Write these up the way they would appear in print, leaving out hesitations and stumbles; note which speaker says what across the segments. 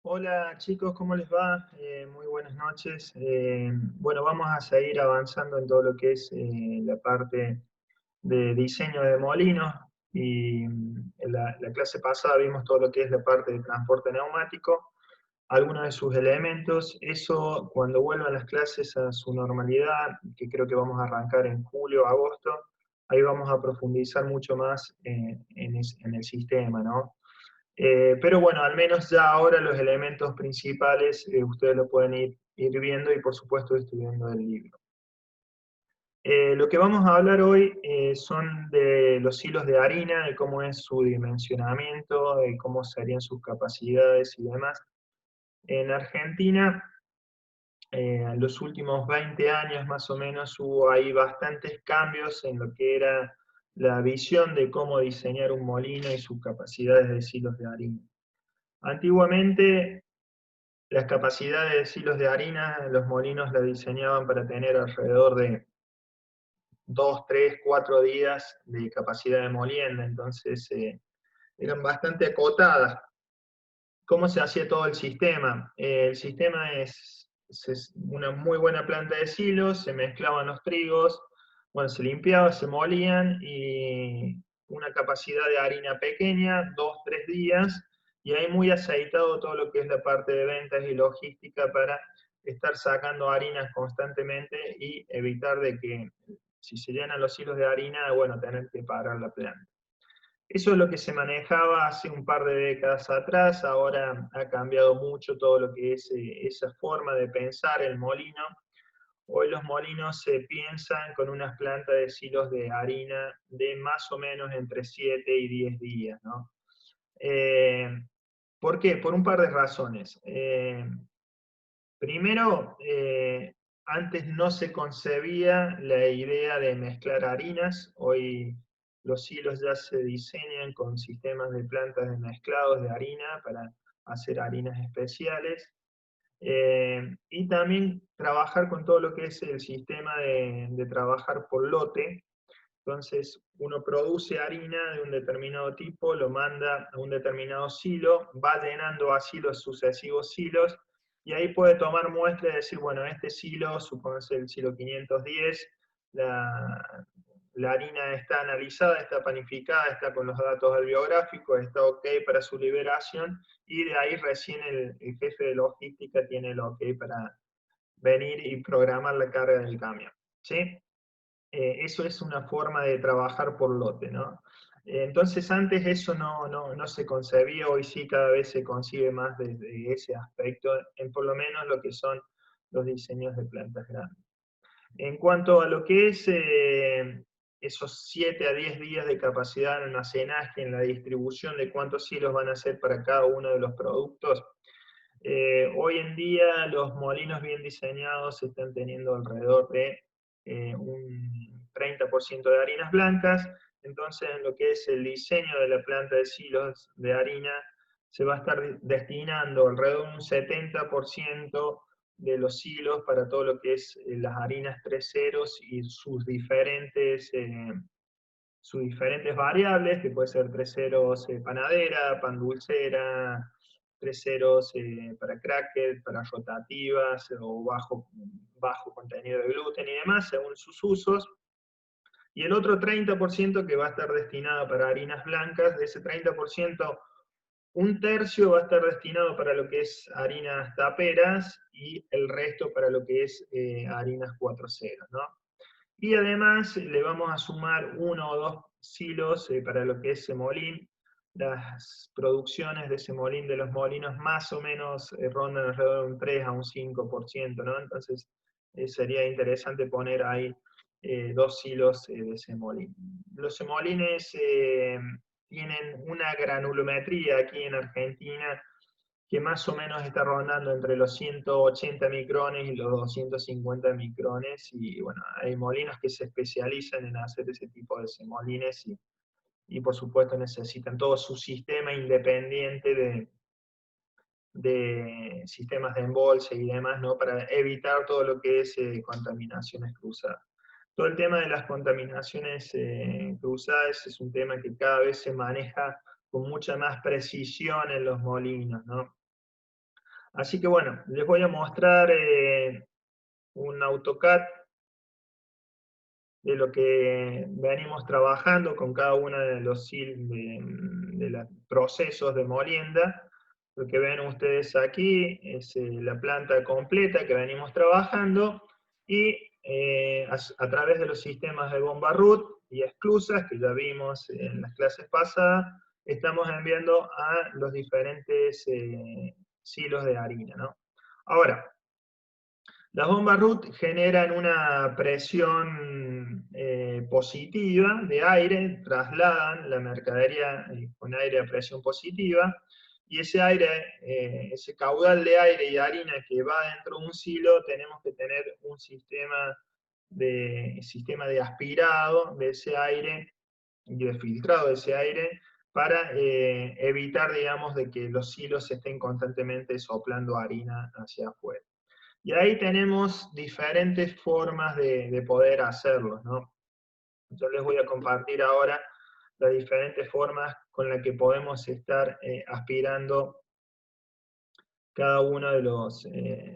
Speaker 1: Hola chicos, ¿cómo les va? Muy buenas noches. Bueno, vamos a seguir avanzando en todo lo que es la parte de diseño de molinos y en la clase pasada vimos todo lo que es la parte de transporte neumático, algunos de sus elementos. Eso cuando vuelvan las clases a su normalidad, que creo que vamos a arrancar en julio o agosto, ahí vamos a profundizar mucho más en el sistema, ¿no? Pero bueno, al menos ya ahora los elementos principales ustedes lo pueden ir viendo y por supuesto estudiando el libro. Lo que vamos a hablar hoy son de los hilos de harina, de cómo es su dimensionamiento, de cómo serían sus capacidades y demás. En Argentina, en los últimos 20 años más o menos hubo ahí bastantes cambios en lo que era la visión de cómo diseñar un molino y sus capacidades de hilos de harina. Antiguamente, las capacidades de silos de harina, los molinos la diseñaban para tener alrededor de 2, 3, 4 días de capacidad de molienda, entonces eran bastante acotadas. ¿Cómo se hacía todo el sistema? El sistema es una muy buena planta de silos, se mezclaban los trigos, bueno, se limpiaba, se molían y una capacidad de harina pequeña, 2, 3 días, y ahí muy aceitado todo lo que es la parte de ventas y logística para estar sacando harinas constantemente y evitar de que si se llenan los hilos de harina, bueno, tener que parar la planta. Eso es lo que se manejaba hace un par de décadas atrás, ahora ha cambiado mucho todo lo que es esa forma de pensar el molino. Hoy los molinos se piensan con unas plantas de silos de harina de más o menos entre 7 y 10 días, ¿no? Eh, ¿Por qué? Por un par de razones. Primero, antes no se concebía la idea de mezclar harinas. Hoy los hilos ya se diseñan con sistemas de plantas de mezclados de harina para hacer harinas especiales. Y también trabajar con todo lo que es el sistema de trabajar por lote. Entonces, uno produce harina de un determinado tipo, lo manda a un determinado silo, va llenando así los sucesivos silos, y ahí puede tomar muestra y decir, bueno, este silo, supóngase el silo 510, la harina está analizada, está panificada, está con los datos del biográfico, está ok para su liberación, y de ahí recién el jefe de logística tiene el ok para venir y programar la carga del camión. ¿Sí? Eso es una forma de trabajar por lote, ¿no? Entonces antes eso no se concebía, hoy sí cada vez se concibe más desde ese aspecto, en por lo menos lo que son los diseños de plantas grandes. En cuanto a lo que es esos 7 a 10 días de capacidad de almacenaje en la distribución de cuántos hilos van a ser para cada uno de los productos, hoy en día los molinos bien diseñados están teniendo alrededor de un 30% de harinas blancas, entonces en lo que es el diseño de la planta de silos de harina se va a estar destinando alrededor de un 70% de los hilos para todo lo que es las harinas 3 ceros y sus diferentes variables, que puede ser 3 ceros panadera, pan dulcera, 3 ceros para cracker, para rotativas o bajo contenido de gluten y demás, según sus usos. Y el otro 30% que va a estar destinado para harinas blancas, de ese 30%, un tercio va a estar destinado para lo que es harinas taperas y el resto para lo que es harinas 4.0, ¿no? Y además le vamos a sumar 1 o 2 silos para lo que es semolín. Las producciones de semolín de los molinos más o menos rondan alrededor de un 3 a un 5%, ¿no? Entonces sería interesante poner ahí 2 silos de semolín. Los semolines tienen una granulometría aquí en Argentina que más o menos está rondando entre los 180 micrones y los 250 micrones, y bueno, hay molinos que se especializan en hacer ese tipo de semolines y por supuesto necesitan todo su sistema independiente de sistemas de embolse y demás, ¿no? Para evitar todo lo que es contaminaciones cruzadas. Todo el tema de las contaminaciones cruzadas es un tema que cada vez se maneja con mucha más precisión en los molinos, ¿no? Así que bueno, les voy a mostrar un AutoCAD de lo que venimos trabajando con cada uno de los procesos de molienda. Lo que ven ustedes aquí es la planta completa que venimos trabajando y a través de los sistemas de bomba root y esclusas que ya vimos en las clases pasadas, estamos enviando a los diferentes silos de harina, ¿no? Ahora, las bombas root generan una presión positiva de aire, trasladan la mercadería con aire a presión positiva, y ese aire, ese caudal de aire y harina que va dentro de un silo, tenemos que tener un sistema de aspirado de ese aire y de filtrado de ese aire para evitar, digamos, de que los silos estén constantemente soplando harina hacia afuera. Y ahí tenemos diferentes formas de poder hacerlo, ¿no? Yo les voy a compartir ahora las diferentes formas con las que podemos estar aspirando cada uno de los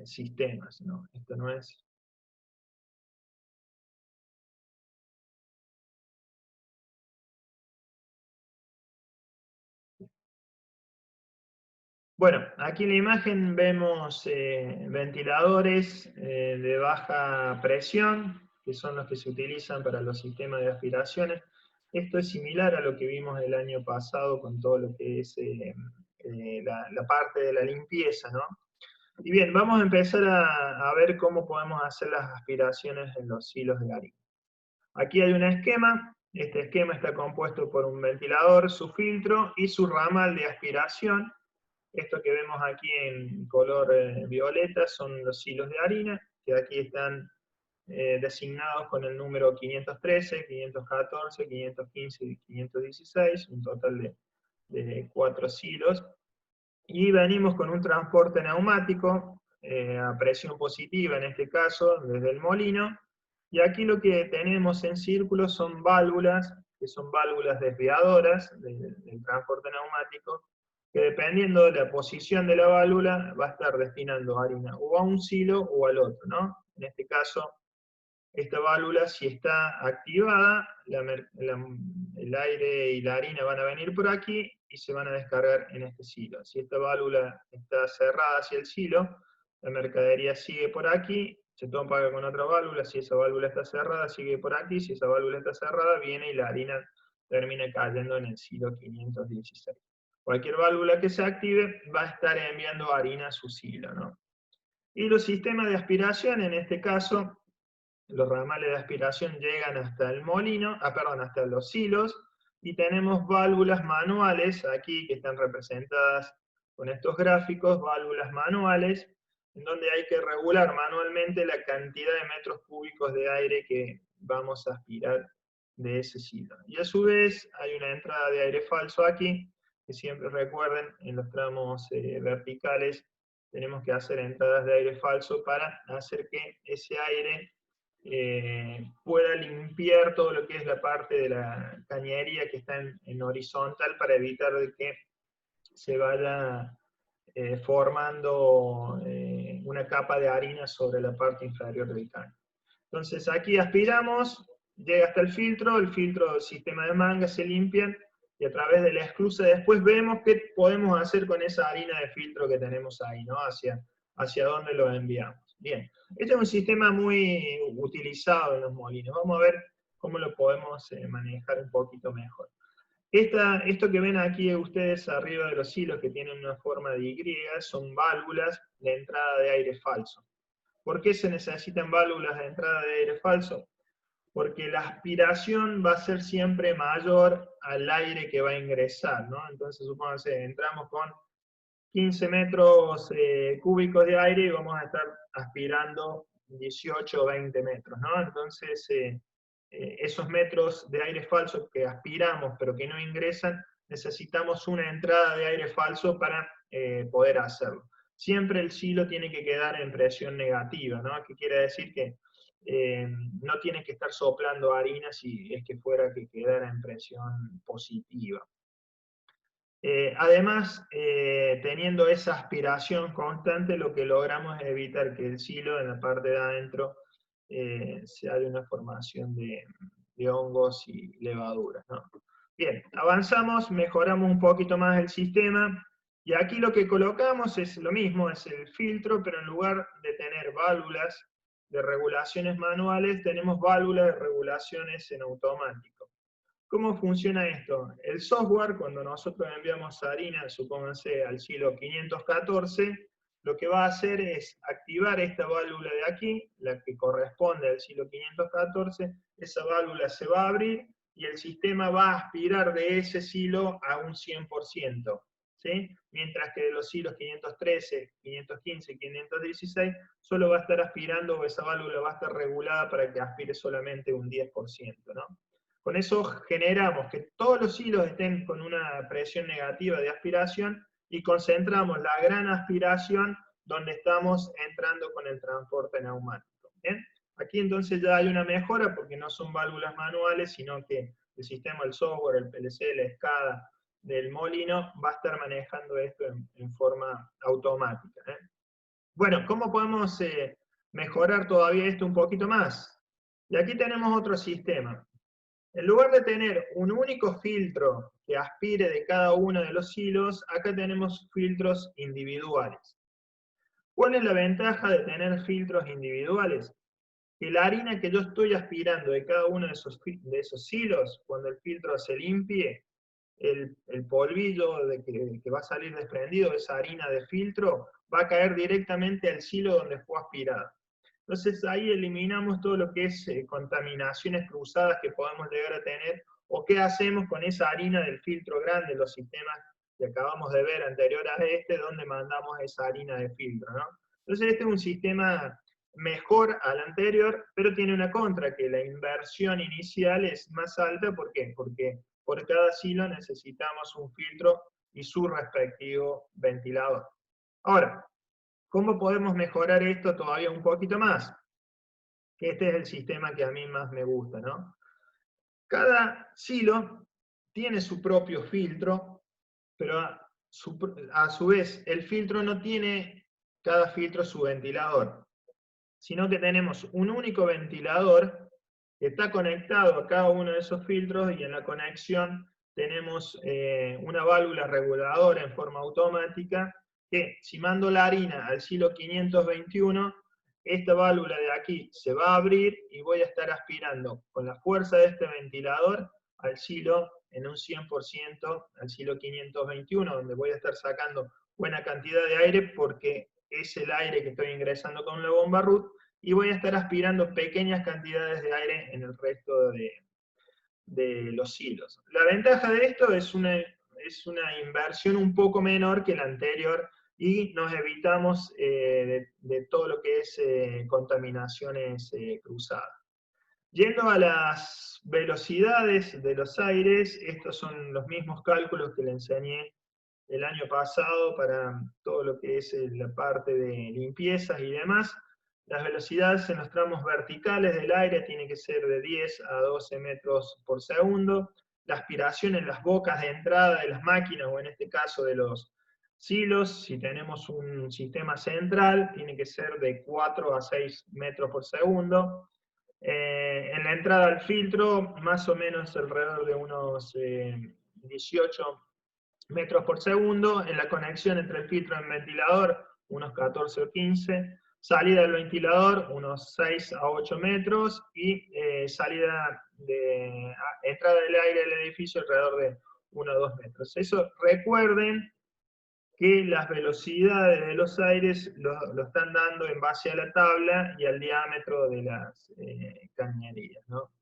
Speaker 1: sistemas, ¿no? Esto no es... Bueno, aquí en la imagen vemos ventiladores de baja presión, que son los que se utilizan para los sistemas de aspiraciones. Esto es similar a lo que vimos el año pasado con todo lo que es la parte de la limpieza, ¿no? Y bien, vamos a empezar a ver cómo podemos hacer las aspiraciones en los silos de harina. Aquí hay un esquema. Este esquema está compuesto por un ventilador, su filtro y su ramal de aspiración. Esto que vemos aquí en color violeta son los silos de harina, que aquí están designados con el número 513, 514, 515 y 516, un total de 4 silos. Y venimos con un transporte neumático a presión positiva, en este caso, desde el molino. Y aquí lo que tenemos en círculo son válvulas, que son válvulas desviadoras del transporte neumático, que dependiendo de la posición de la válvula, va a estar destinando harina o a un silo o al otro, ¿no? En este caso, esta válvula, si está activada, el aire y la harina van a venir por aquí y se van a descargar en este silo. Si esta válvula está cerrada hacia el silo, la mercadería sigue por aquí, se topa con otra válvula. Si esa válvula está cerrada, sigue por aquí. Si esa válvula está cerrada, viene y la harina termina cayendo en el silo 516. Cualquier válvula que se active va a estar enviando harina a su silo, ¿no? Y los sistemas de aspiración, en este caso, los ramales de aspiración llegan hasta el molino, perdón, hasta los silos, y tenemos válvulas manuales aquí que están representadas con estos gráficos, válvulas manuales, en donde hay que regular manualmente la cantidad de metros cúbicos de aire que vamos a aspirar de ese silo. Y a su vez hay una entrada de aire falso aquí, que siempre recuerden, en los tramos verticales tenemos que hacer entradas de aire falso para hacer que ese aire pueda limpiar todo lo que es la parte de la cañería que está en horizontal, para evitar de que se vaya formando una capa de harina sobre la parte inferior del caño. Entonces aquí aspiramos, llega hasta el filtro, el sistema de mangas se limpian, y a través de la esclusa después vemos qué podemos hacer con esa harina de filtro que tenemos ahí, ¿no? Hacia dónde lo enviamos. Bien, este es un sistema muy utilizado en los molinos. Vamos a ver cómo lo podemos manejar un poquito mejor. Esto que ven aquí ustedes arriba de los hilos, que tienen una forma de Y, son válvulas de entrada de aire falso. ¿Por qué se necesitan válvulas de entrada de aire falso? Porque la aspiración va a ser siempre mayor al aire que va a ingresar, ¿no? Entonces, supónganse, entramos con 15 metros cúbicos de aire y vamos a estar aspirando 18 o 20 metros, ¿no? Entonces, esos metros de aire falso que aspiramos pero que no ingresan, necesitamos una entrada de aire falso para poder hacerlo. Siempre el silo tiene que quedar en presión negativa, ¿no? ¿Qué quiere decir? Que no tiene que estar soplando harina si es que fuera que quedara en presión positiva. Además, teniendo esa aspiración constante, lo que logramos es evitar que el silo en la parte de adentro sea de una formación de hongos y levaduras, ¿no? Bien, avanzamos, mejoramos un poquito más el sistema, y aquí lo que colocamos es lo mismo, es el filtro, pero en lugar de tener válvulas de regulaciones manuales, tenemos válvulas de regulaciones en automático. ¿Cómo funciona esto? El software, cuando nosotros enviamos harina, supónganse al silo 514, lo que va a hacer es activar esta válvula de aquí, la que corresponde al silo 514, esa válvula se va a abrir y el sistema va a aspirar de ese silo a un 100%. ¿Sí? Mientras que de los silos 513, 515 y 516, solo va a estar aspirando, o esa válvula va a estar regulada para que aspire solamente un 10%, ¿no? Con eso generamos que todos los hilos estén con una presión negativa de aspiración y concentramos la gran aspiración donde estamos entrando con el transporte neumático. ¿Bien? Aquí entonces ya hay una mejora porque no son válvulas manuales, sino que el sistema, el software, el PLC, la SCADA del molino va a estar manejando esto en forma automática. Bueno, ¿cómo podemos mejorar todavía esto un poquito más? Y aquí tenemos otro sistema. En lugar de tener un único filtro que aspire de cada uno de los hilos, acá tenemos filtros individuales. ¿Cuál es la ventaja de tener filtros individuales? Que la harina que yo estoy aspirando de cada uno de esos hilos, cuando el filtro se limpie, el polvillo que va a salir desprendido de esa harina de filtro va a caer directamente al silo donde fue aspirado. Entonces ahí eliminamos todo lo que es contaminaciones cruzadas que podemos llegar a tener, o qué hacemos con esa harina del filtro grande, los sistemas que acabamos de ver anterior a este, donde mandamos esa harina de filtro, ¿no? Entonces este es un sistema mejor al anterior, pero tiene una contra, que la inversión inicial es más alta. ¿Por qué? Porque por cada silo necesitamos un filtro y su respectivo ventilador. Ahora, ¿cómo podemos mejorar esto todavía un poquito más? Que este es el sistema que a mí más me gusta, ¿no? Cada silo tiene su propio filtro, pero a su vez el filtro no tiene cada filtro su ventilador, sino que tenemos un único ventilador que está conectado a cada uno de esos filtros, y en la conexión tenemos una válvula reguladora en forma automática que, si mando la harina al silo 521, esta válvula de aquí se va a abrir y voy a estar aspirando con la fuerza de este ventilador al silo en un 100%, al silo 521, donde voy a estar sacando buena cantidad de aire porque es el aire que estoy ingresando con la bomba RUT, y voy a estar aspirando pequeñas cantidades de aire en el resto de los hilos. La ventaja de esto es una inversión un poco menor que la anterior, y nos evitamos de todo lo que es contaminaciones cruzadas. Yendo a las velocidades de los aires, estos son los mismos cálculos que le enseñé el año pasado para todo lo que es la parte de limpiezas y demás. Las velocidades en los tramos verticales del aire tienen que ser de 10 a 12 metros por segundo. La aspiración en las bocas de entrada de las máquinas, o en este caso de los silos, si tenemos un sistema central, tiene que ser de 4 a 6 metros por segundo. En la entrada al filtro, más o menos alrededor de unos 18 metros por segundo. En la conexión entre el filtro y el ventilador, unos 14 o 15. Salida del ventilador, unos 6 a 8 metros. Y entrada del aire del edificio, alrededor de 1 a 2 metros. Eso, recuerden que las velocidades de los aires lo están dando en base a la tabla y al diámetro de las cañerías, ¿no?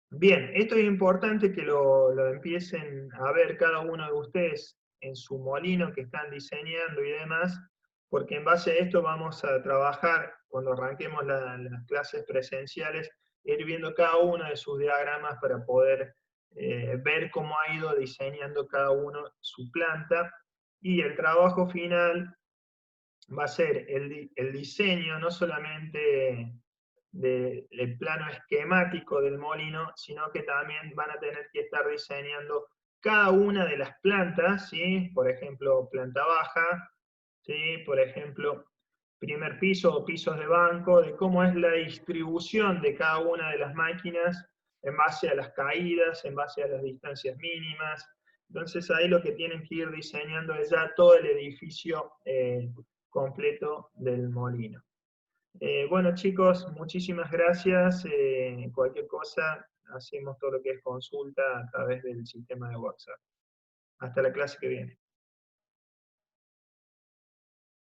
Speaker 1: Bien, esto es importante que lo empiecen a ver cada uno de ustedes en su molino que están diseñando y demás, porque en base a esto vamos a trabajar, cuando arranquemos las clases presenciales, ir viendo cada uno de sus diagramas para poder ver cómo ha ido diseñando cada uno su planta, y el trabajo final va a ser el diseño no solamente del plano esquemático del molino, sino que también van a tener que estar diseñando cada una de las plantas, ¿sí? Por ejemplo, planta baja, ¿sí? Por ejemplo, primer piso o pisos de banco, de cómo es la distribución de cada una de las máquinas en base a las caídas, en base a las distancias mínimas. Entonces ahí lo que tienen que ir diseñando es ya todo el edificio completo del molino. Bueno chicos, muchísimas gracias. Cualquier cosa, hacemos todo lo que es consulta a través del sistema de WhatsApp. Hasta la clase que viene.